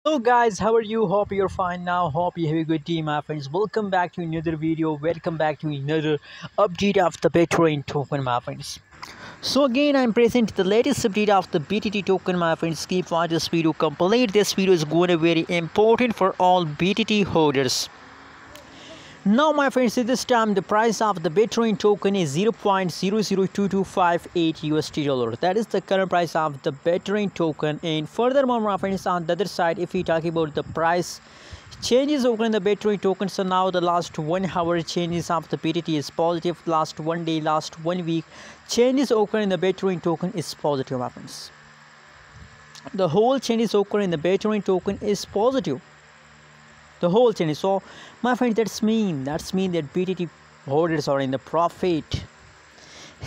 Hello guys, how are you? Hope you're fine now. Hope you have a good day, my friends. Welcome back to another video. Welcome back to another update of the Bittorrent token, my friends. So again, I'm present the latest update of the BTT token, my friends. Keep watch this video complete. This video is going to be very important for all BTT holders. Now, my friends, at this time the price of the Bittorrent token is 0.002258 USD dollar. That is the current price of the Bittorrent token. And furthermore, my friends, on the other side, if we talk about the price changes occur in the Bittorrent token, so now the last 1 hour changes of the BTT is positive. Last 1 day, last 1 week changes occur in the Bittorrent token is positive, my friends. The whole changes occur in the Bittorrent token is positive. The whole chain. So my friend, that's mean that BTT holders are in the profit.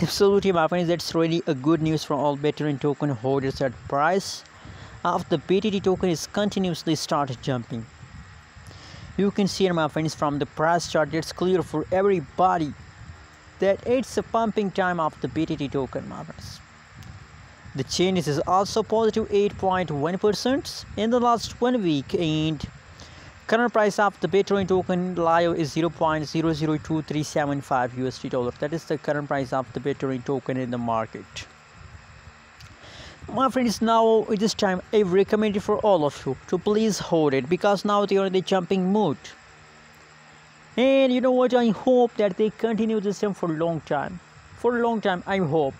Absolutely, my friends, that's really a good news for all Bittorrent token holders. That price of the BTT token is continuously started jumping. You can see here, my friends, from the price chart, it's clear for everybody that it's a pumping time of the BTT token, my friends. The change is also positive 8.1% in the last 1 week, and current price of the Bittorrent token live is 0.002375 USD dollar. That is the current price of the Bittorrent token in the market. My friends, now at this time I recommend it for all of you to please hold it, because now they are in the jumping mood. And you know what, I hope that they continue the same for a long time. For a long time, I hope.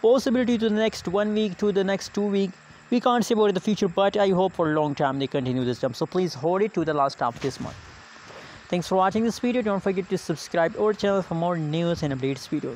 Possibility to the next 1 week, to the next 2 weeks. We can't say about the future, but I hope for a long time they continue this jump. So please hold it to the last of this month. Thanks for watching this video. Don't forget to subscribe our channel for more news and updates videos.